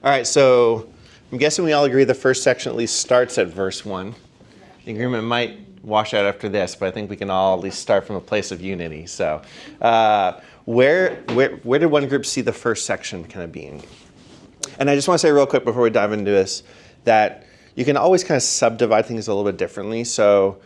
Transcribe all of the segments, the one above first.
All right, so I'm guessing we all agree the first section at least starts at verse 1. The agreement might wash out after this, but I think we can all at least start from a place of unity. So where did one group see the first section kind of being? And I just want to say real quick before we dive into this that you can always kind of subdivide things a little bit differently. So,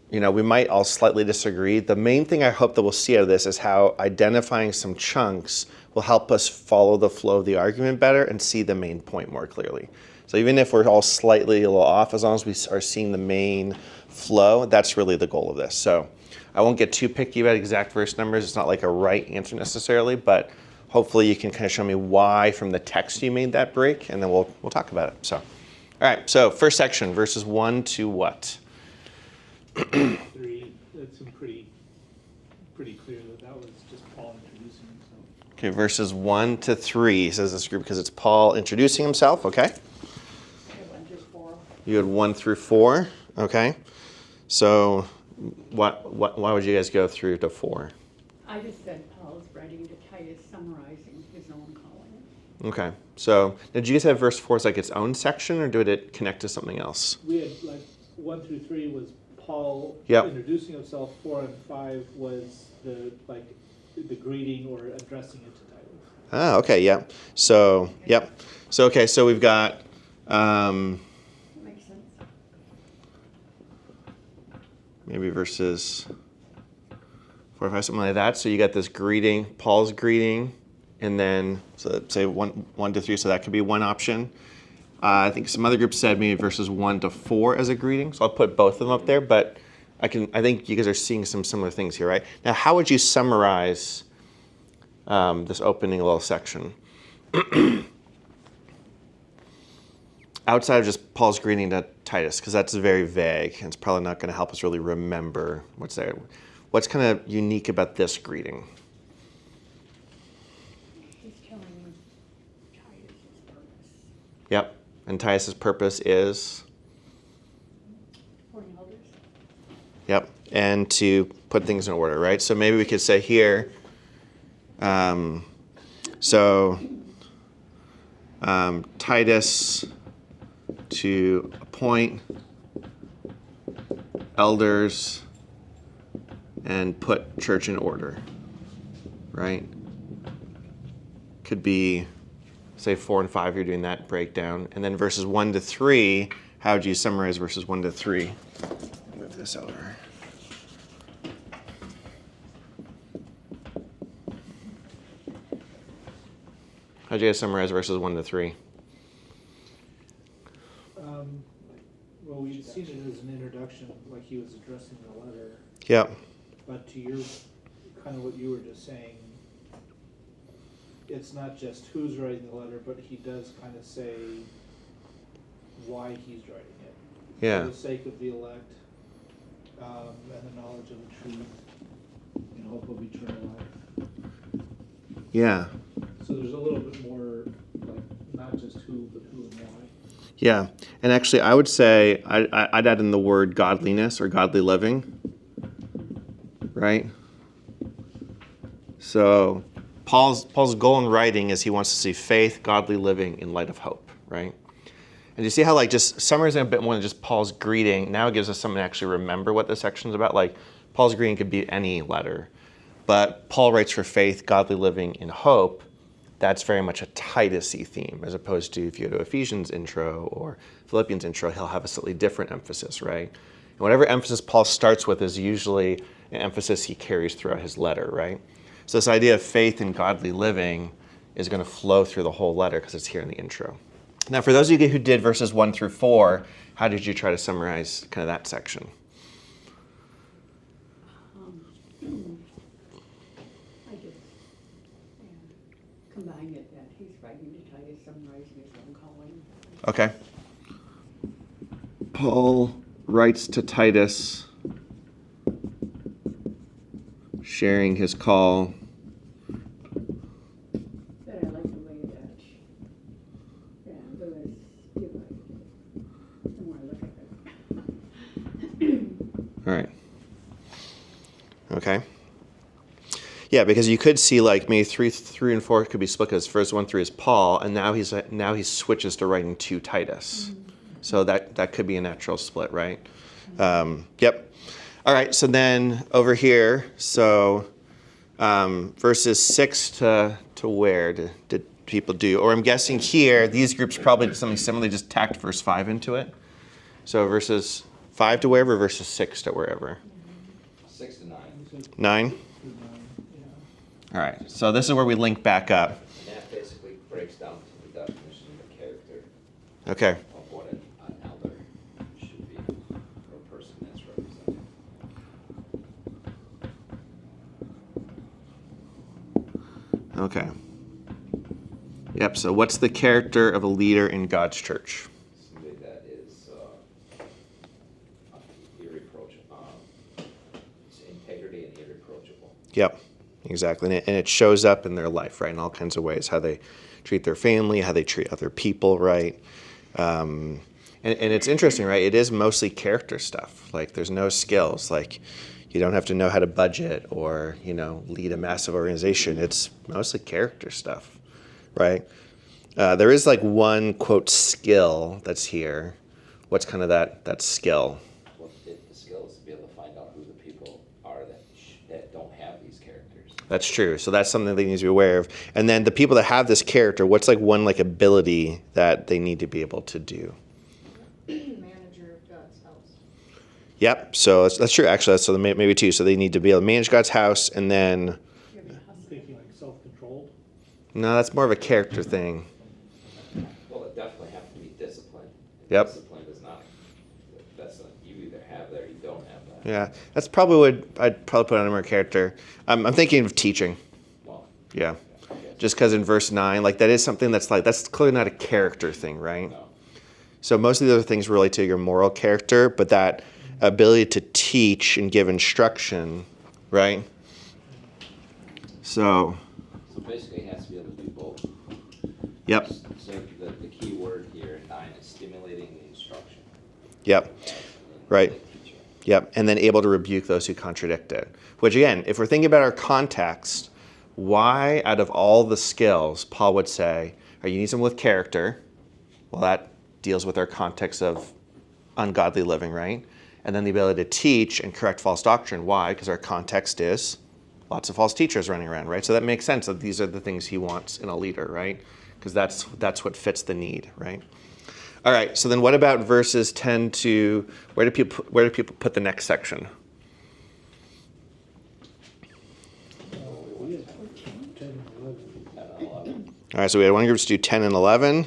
we might all slightly disagree. The main thing I hope that we'll see out of this is how identifying some chunks will help us follow the flow of the argument better and see the main point more clearly. So even if we're all slightly a little off, as long as we are seeing the main flow, that's really the goal of this. So I won't get too picky about exact verse numbers. It's not like a right answer necessarily, but hopefully you can kind of show me why from the text you made that break, and then we'll talk about it. So, all right, so first section, verses 1 to what? 3. It's pretty clear that was just Paul introducing himself. Okay, verses 1 to 3 says this group because it's Paul introducing himself, okay? 1 through 4. You had 1 through 4, okay? So why would you guys go through to 4? I just said Paul's writing to Titus summarizing his own calling. Okay, so did you guys have verse 4 as like its own section, or did it connect to something else? We had 1 through 3 was Paul Yep. introducing himself. 4 and 5 was the greeting or addressing it to Titus. Ah, okay, yeah. So, yep. So, okay, so we've got, That makes sense. maybe verses 4 or 5, something like that. So you got this greeting, Paul's greeting, and then, so say 1 to 3, so that could be one option. I think some other groups said maybe verses 1 to 4 as a greeting, so I'll put both of them up there, but I think you guys are seeing some similar things here, right? Now, how would you summarize this opening little section? Outside of just Paul's greeting to Titus, because that's very vague, and it's probably not going to help us really remember what's there. What's kind of unique about this greeting? He's telling Titus his purpose. Yep, and Titus's purpose is? Supporting others. Yep, and to put things in order, right? So maybe we could say here, Titus to appoint elders and put church in order, right? Could be, say, 4 and 5, you're doing that breakdown. And then verses 1 to 3, how would you summarize verses 1 to 3? Move this over. How'd you guys summarize verses 1 to 3? Well, we'd seen it as an introduction, like he was addressing the letter. Yep. But to your, kind of what you were just saying, it's not just who's writing the letter, but he does kind of say why he's writing it. Yeah. For the sake of the elect, and the knowledge of the truth, in hope of eternal life. Yeah. So there's a little bit more, not just who, but who and why. Yeah. And actually, I would say I'd add in the word godliness or godly living, right? So Paul's goal in writing is he wants to see faith, godly living in light of hope, right? And you see how just summarizing a bit more than just Paul's greeting now gives us something to actually remember what this section's about. Like Paul's greeting could be any letter, but Paul writes for faith, godly living in hope. That's very much a Titus-y theme, as opposed to if you go to Ephesians intro or Philippians intro, he'll have a slightly different emphasis, right? And whatever emphasis Paul starts with is usually an emphasis he carries throughout his letter, right? So this idea of faith and godly living is going to flow through the whole letter because it's here in the intro. Now, for those of you who did verses 1 through 4, how did you try to summarize kind of that section? I just combine it that he's writing to Titus summarizing his own calling. Okay. Paul writes to Titus, sharing his call. But I like the way that, Lewis divided it, the more I look at it. All right. Okay. Yeah, because you could see like maybe 3 and 4 could be split because first 1 through is Paul, and now he switches to writing to Titus. So that could be a natural split, right? Yep. All right. So then over here, so verses 6 to where did people do? Or I'm guessing here these groups probably did something similar, just tacked verse 5 into it. So verses 5 to wherever, verses 6 to wherever. 6 to 9. 9. Yeah. All right, so this is where we link back up. And that basically breaks down to the definition of the character Okay. of what an elder should be, or a person that's represented. Okay. Yep, so what's the character of a leader in God's church? Somebody that is irreproachable, it's integrity and irreproachable. Yep, exactly. And it shows up in their life, right, in all kinds of ways. How they treat their family, how they treat other people, right? And it's interesting, right? It is mostly character stuff. Like, there's no skills. Like, you don't have to know how to budget or, lead a massive organization. It's mostly character stuff, right? There is like one, quote, skill that's here. What's kind of that skill? Well, the skill is to be able to find out who the people are that don't have these characters. That's true. So that's something they need to be aware of. And then the people that have this character, what's like one like ability that they need to be able to do? Manager of God's house. Yep. So that's true. Actually, that's so maybe two. So they need to be able to manage God's house, and then I'm thinking like self-controlled. no, that's more of a character thing. Well, it definitely have to be disciplined. Yep. Discipline is not, you either have that or you don't have that. Yeah, that's probably what I'd probably put on more character. I'm thinking of teaching. Well, Yeah. I guess. Just because in verse 9, like that is something that's clearly not a character thing, right? No. So most of the other things relate to your moral character, but that ability to teach and give instruction, right? So, basically it has to be able to do both. yep, So the key word here in 9 is stimulating the instruction. yep, right. Like teaching. Yep, and then able to rebuke those who contradict it. Which again, if we're thinking about our context, why out of all the skills, Paul would say, you need someone with character. Well, that deals with our context of ungodly living, right? And then the ability to teach and correct false doctrine. Why? Because our context is lots of false teachers running around, right? So that makes sense that these are the things he wants in a leader, right? Because that's what fits the need, right? All right, so then what about verses 10 to, where do people put the next section? We had 10 and 11. 10 and 11. All right, so we had one group do 10 and 11.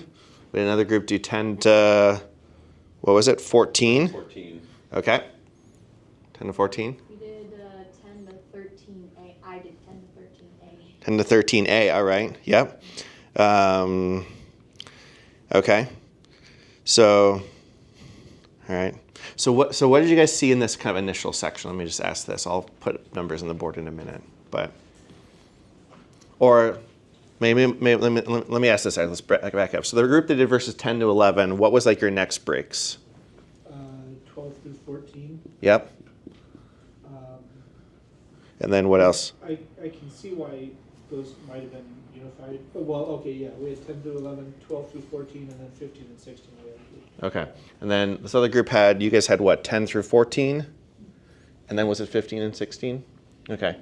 We had another group do 10 to, what was it, 14? 14. Okay. 10 to 14? We did 10 to 13A. I did 10 to 13A. 10 to 13A, all right, yep. Okay. So, all right. So what did you guys see in this kind of initial section? Let me just ask this. I'll put numbers on the board in a minute, but, or maybe let me ask this. Let's back up. So the group that did verses 10 to 11, what was like your next breaks? 12 through 14. Yep. Um, And then what else? I can see why those might have been unified. Well, okay, yeah, we had 10 through 11, 12 through 14, and then 15 and 16. We had. Okay. And then this other group you guys had what, 10 through 14? And then was it 15 and 16? Okay.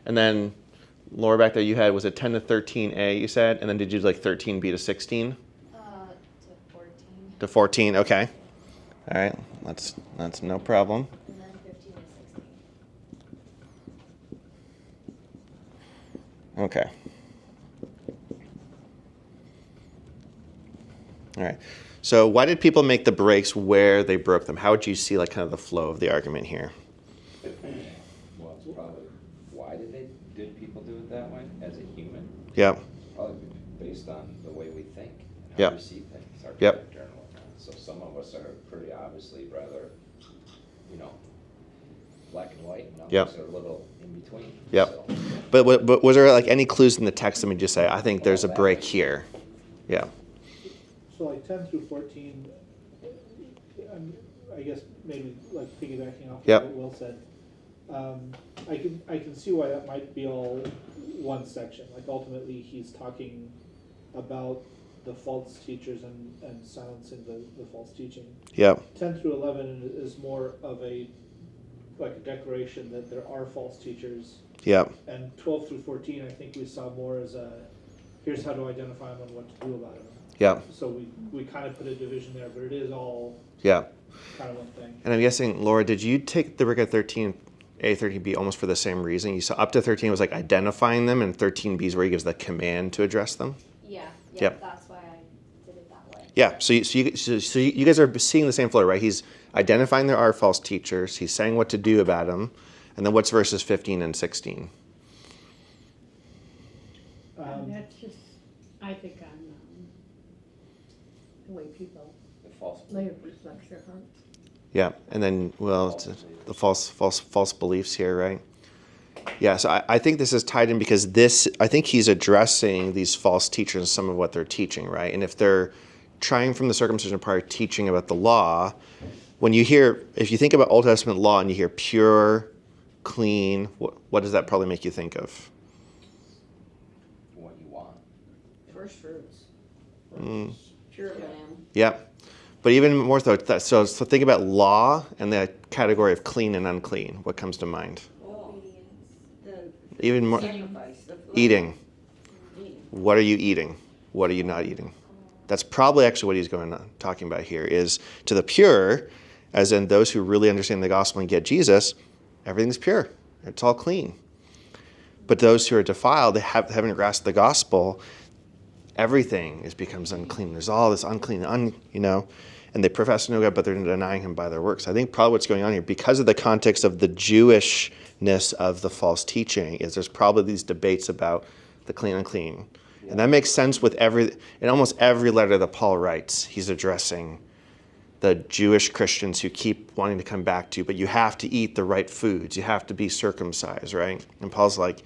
And then Laura back there, you had, was it 10 to 13A, you said? And then did you do like 13B to 16? To 14. To 14, okay. All right, that's no problem. And then 15 to 16. Okay. All right. So why did people make the breaks where they broke them? How would you see like kind of the flow of the argument here? Well, it's probably, why did people do it that way as a human? Yep. Probably based on the way we think and Yep. how we see things, our Yep. character and whatnot. So some of us are pretty obviously rather, black and white, and Yep. others are a little in between. Yep. So, But was there like any clues in the text that made you say, I think there's a break here? Yeah. So like 10 through 14, I guess maybe like piggybacking off Yep. what Will said, I can see why that might be all one section. Like ultimately, he's talking about the false teachers and silencing the false teaching. Yep. 10 through 11 is more of a declaration that there are false teachers. Yep. And 12 through 14, I think we saw more as a here's how to identify them and what to do about them. Yep. So we kind of put a division there, but it is all Yep. kind of one thing. And I'm guessing, Laura, did you take the break at 13A, 13B almost for the same reason? You saw up to 13 was like identifying them, and 13B is where he gives the command to address them? Yeah, Yep. that's why I did it that way. Yeah, so you guys are seeing the same flow, right? He's identifying there are false teachers. He's saying what to do about them. And then what's verses 15 and 16? And that's just, I think, on the way people The false. live reflects their hearts. Yeah, and then, well, it's the false beliefs here, right? Yeah, so I think this is tied in because I think he's addressing these false teachers and some of what they're teaching, right? And if they're trying from the circumcision part teaching about the law, if you think about Old Testament law and you hear pure, clean, what does that probably make you think of? What you want. First fruits. Pure lamb. Yeah, but even more so think about law and the category of clean and unclean. What comes to mind? Obedience. The Even more, sacrifice. The eating. Eating. What are you eating? What are you not eating? That's probably actually what he's talking about here is to the pure, as in those who really understand the gospel and get Jesus, everything's pure. It's all clean. But those who are defiled, they haven't grasped the gospel, everything becomes unclean. There's all this unclean, and they profess to know God, but they're denying him by their works. I think probably what's going on here, because of the context of the Jewishness of the false teaching, is there's probably these debates about the clean and unclean. Yeah. And that makes sense in almost every letter that Paul writes, he's addressing the Jewish Christians who keep wanting to come back to, but you have to eat the right foods. You have to be circumcised, right? And Paul's like,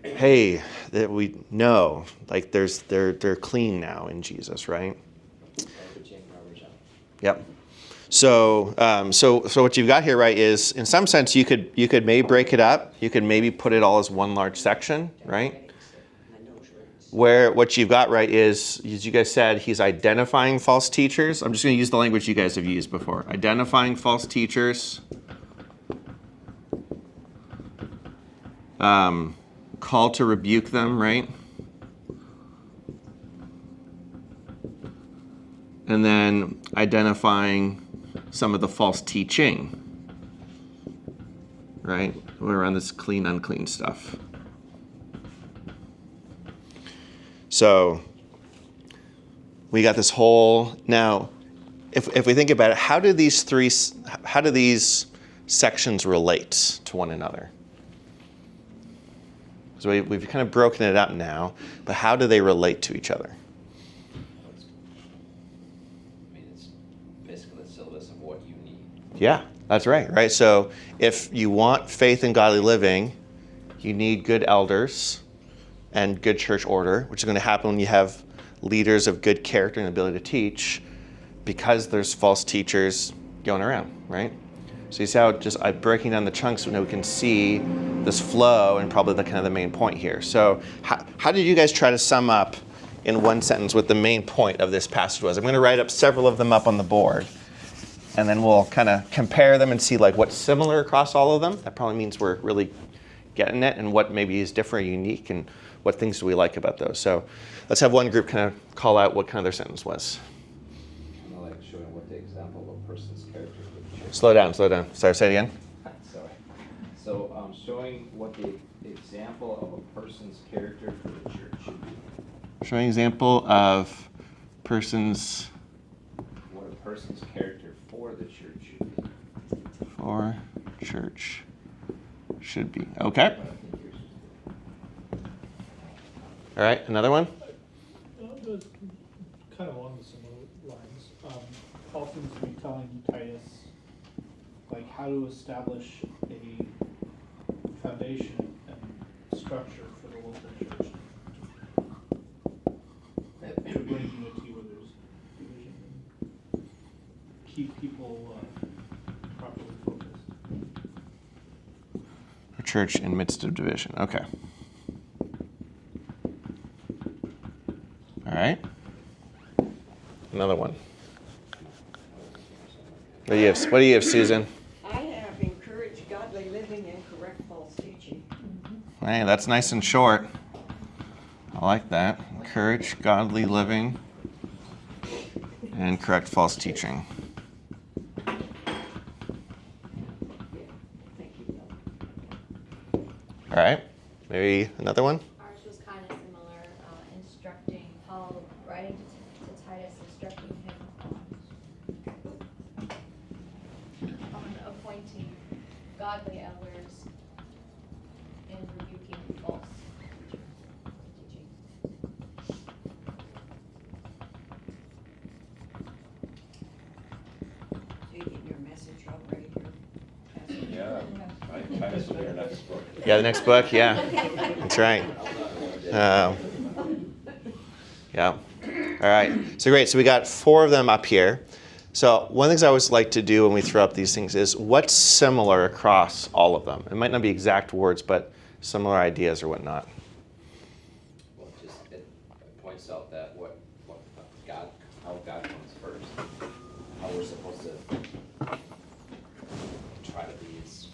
hey, that we know, like they're clean now in Jesus, right? Yep. So what you've got here, right, is in some sense you could maybe break it up. You could maybe put it all as one large section, right? Where what you've got, right, is, as you guys said, he's identifying false teachers. I'm just going to use the language you guys have used before. Identifying false teachers. Call to rebuke them, right? And then identifying some of the false teaching, right? Around this clean, unclean stuff. So we got this whole, now, if we think about it, how do these sections relate to one another? So we've kind of broken it up now, but how do they relate to each other? I mean, it's basically the syllabus of what you need. Yeah, that's right? So if you want faith and godly living, you need good elders and good church order, which is going to happen when you have leaders of good character and ability to teach, because there's false teachers going around, right? So you see how just breaking down the chunks, we can see this flow and probably the kind of the main point here. So how did you guys try to sum up in one sentence what the main point of this passage was? I'm going to write up several of them up on the board, and then we'll kind of compare them and see like what's similar across all of them. That probably means we're really getting it, and what maybe is different or unique, and what things do we like about those. So let's have one group kind of call out what kind of their sentence was. Kind of like showing what the example of a person's character would be. Slow down. Sorry, say it again. Sorry. So showing what the example of a person's character for the church should be. Showing example of persons. What a person's character for the church should be. For church should be. Okay. All right, another one? Kind of along the similar lines. Paul seems to be telling Titus, like, how to establish a foundation and structure for the local church to bring unity where there's division and keep people properly focused. church in midst of division. Okay. All right. Another one. What do you have, Susan? I have encouraged godly living and correct false teaching. Hey, that's nice and short. I like that. Encourage godly living and correct false teaching. Thank you, Bill. All right. Maybe another one? Ours was kind of similar, instructing, Paul writing to Titus, instructing him on appointing godly elders and rebuking false teaching. So you get your message already here. Yeah, Titus will be our next book. Yeah, the next book. Yeah, that's right. Yeah. All right. So great. So we got 4 of them up here. So one of the things I always like to do when we throw up these things is what's similar across all of them. It might not be exact words, but similar ideas or whatnot. Well, it points out that what God, how God comes first, how we're supposed to try to be as,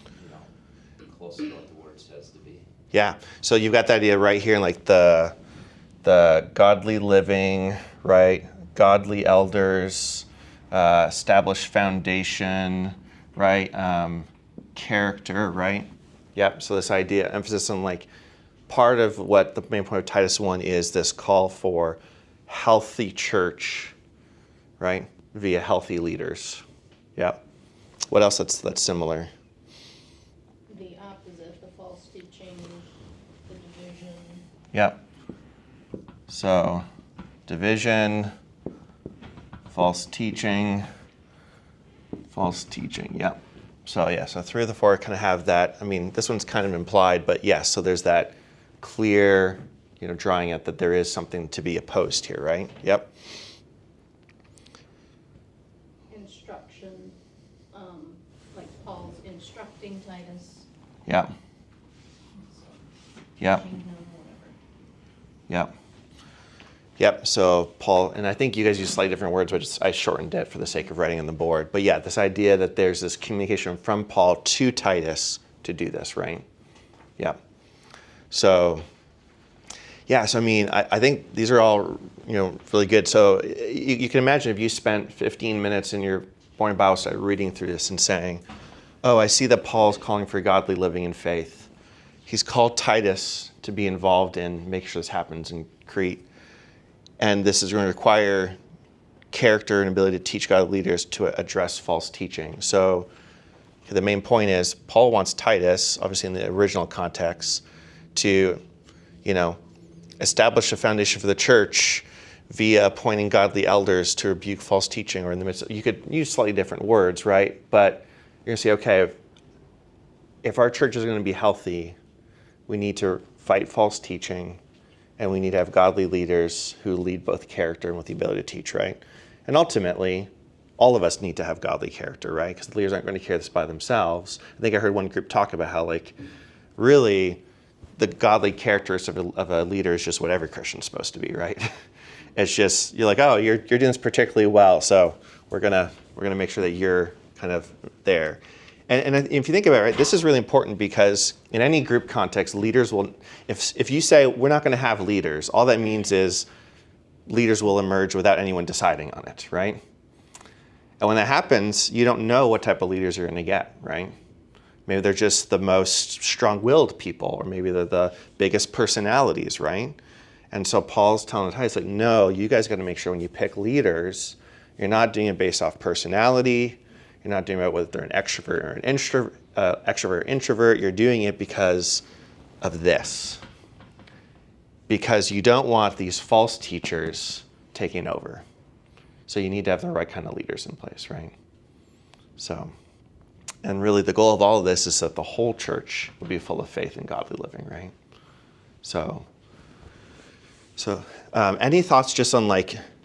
close to what the word says to be. Yeah. So you've got the idea right here, like the godly living, right? Godly elders, established foundation, right? Character, right? Yep. So this idea, emphasis on like part of what the main point of Titus 1 is this call for healthy church, right? Via healthy leaders. Yep. What else that's similar? The opposite, the false teaching, the division. Yep. So, division, false teaching, yep. So, yeah, so 3 of the 4 kind of have that. I mean, this one's kind of implied, but yes, so there's that clear, drawing out that there is something to be opposed here, right? Yep. Instruction, like Paul's instructing Titus. Yep. Yep. Teaching him, whatever. Yep. Yep, so Paul, and I think you guys use slightly different words, which I shortened it for the sake of writing on the board. But yeah, this idea that there's this communication from Paul to Titus to do this, right? Yep. So, yeah, so I mean, I think these are all, really good. So you can imagine if you spent 15 minutes in your morning Bible study reading through this and saying, oh, I see that Paul's calling for godly living in faith. He's called Titus to be involved in making sure this happens in Crete. And this is going to require character and ability to teach godly leaders to address false teaching. So the main point is Paul wants Titus, obviously in the original context, to, establish a foundation for the church via appointing godly elders to rebuke false teaching, or in the midst you could use slightly different words, right? But you're going to say, okay, if our church is going to be healthy, we need to fight false teaching, and we need to have godly leaders who lead both character and with the ability to teach, right? And ultimately, all of us need to have godly character, right? Because the leaders aren't going to carry this by themselves. I think I heard one group talk about how, really, the godly characteristics of a leader is just what every Christian's supposed to be, right? It's just, you're like, oh, you're doing this particularly well, so we're gonna make sure that you're kind of there. And if you think about it, right, this is really important because in any group context, leaders will, if you say we're not going to have leaders, all that means is leaders will emerge without anyone deciding on it, right? And when that happens, you don't know what type of leaders you're going to get, right? Maybe they're just the most strong-willed people, or maybe they're the biggest personalities, right? And so Paul's telling Titus, no, you guys got to make sure when you pick leaders, you're not doing it based off personality. You're not doing it whether they're an extrovert or an extrovert or introvert. You're doing it because of this. Because you don't want these false teachers taking over. So you need to have the right kind of leaders in place, right? So, and really the goal of all of this is that the whole church will be full of faith and godly living, right? So any thoughts just on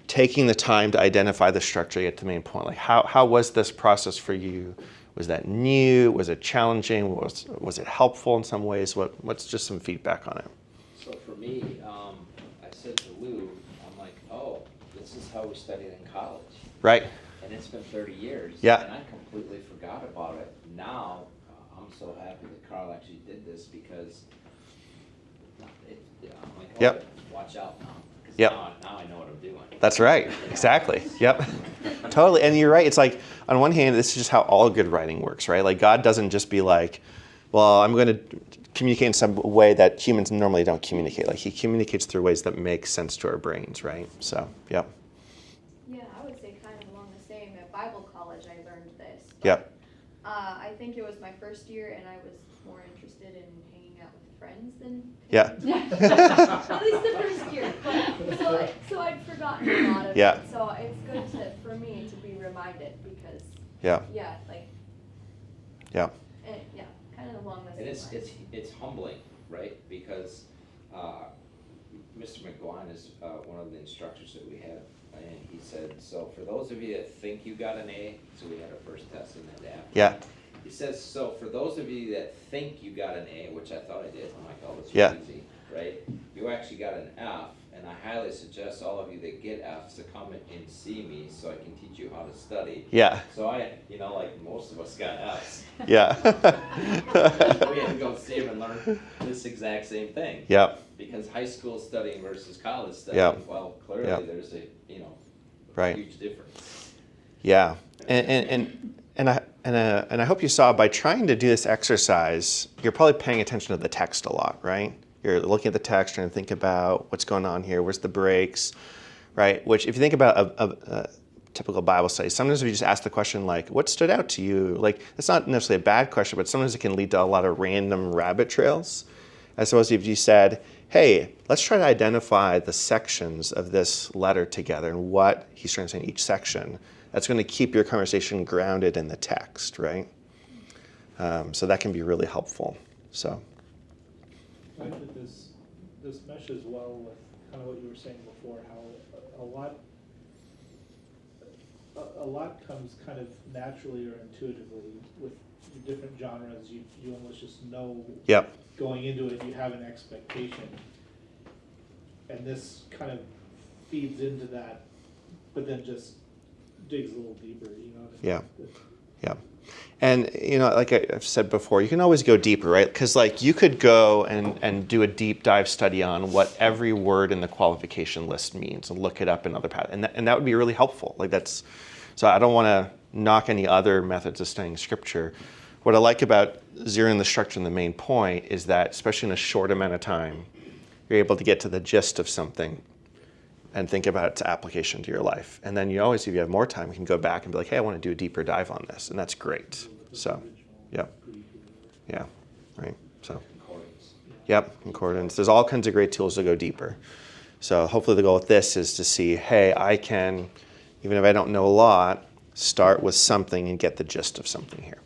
taking the time to identify the structure, get to the main point? How was this process for you Was that new? Was it challenging? Was it helpful in some ways? What's just some feedback on it? So for me, I said to Lou, I'm like, oh, this is how we studied in college. Right. And it's been 30 years. Yeah. And I completely forgot about it. Now, I'm so happy that Carl actually did this because I'm like, oh, Yep. watch out now. 'Cause Yep. now I know what I'm doing. That's right. Exactly. Yep. Totally. And you're right. It's like, on one hand, this is just how all good writing works, right? Like, God doesn't just be like, well, I'm going to communicate in some way that humans normally don't communicate. Like, he communicates through ways that make sense to our brains, right? So, yep. Yeah, I would say kind of along the same. At Bible college, I learned this. But, Yep. I think it was my first year, and I was more interested in hanging out with friends than. Yeah. At least the first year. But, so I'd forgotten a lot of Yeah. it. So it's good for me to be reminded because. Yeah. Yeah, like. Yeah. Yeah, kind of along the same And lines. it's humbling, right? Because Mr. McGuine is one of the instructors that we had, and he said, so for those of you that think you got an A, so we had our first test in that app. Yeah. He says, so for those of you that think you got an A, which I thought I did, I'm like, oh, that's Yeah. easy, right? You actually got an F, and I highly suggest all of you that get Fs to come and see me so I can teach you how to study. Yeah. So like most of us got Fs. Yeah. We had to go see him and learn this exact same thing. Yep. Because high school studying versus college studying, Yep. well, clearly Yep. there's a Right. huge difference. Yeah. And I hope you saw by trying to do this exercise, you're probably paying attention to the text a lot, right? You're looking at the text, trying to think about what's going on here, where's the breaks, right? Which, if you think about a typical Bible study, sometimes if you just ask the question like, what stood out to you? Like, it's not necessarily a bad question, but sometimes it can lead to a lot of random rabbit trails. I suppose if you said, hey, let's try to identify the sections of this letter together and what he's trying to say in each section, that's going to keep your conversation grounded in the text, right? So that can be really helpful. So. I think that this meshes well with kind of what you were saying before, how a lot comes kind of naturally or intuitively with different genres. You almost just know. Yep. Going into it, you have an expectation, and this kind of feeds into that, but then just digs a little deeper. You know what I mean? Yeah. Yeah. And, like I've said before, you can always go deeper, right? Because, you could go and do a deep dive study on what every word in the qualification list means and look it up in other patterns. And that would be really helpful. So I don't want to knock any other methods of studying Scripture. What I like about zeroing the structure and the main point is that, especially in a short amount of time, you're able to get to the gist of something and think about its application to your life. And then you always, if you have more time, you can go back and be like, hey, I want to do a deeper dive on this. And that's great. So, yeah. Yeah, right. So, Concordance. yep, concordance. There's all kinds of great tools to go deeper. So hopefully the goal with this is to see, hey, I can, even if I don't know a lot, start with something and get the gist of something here.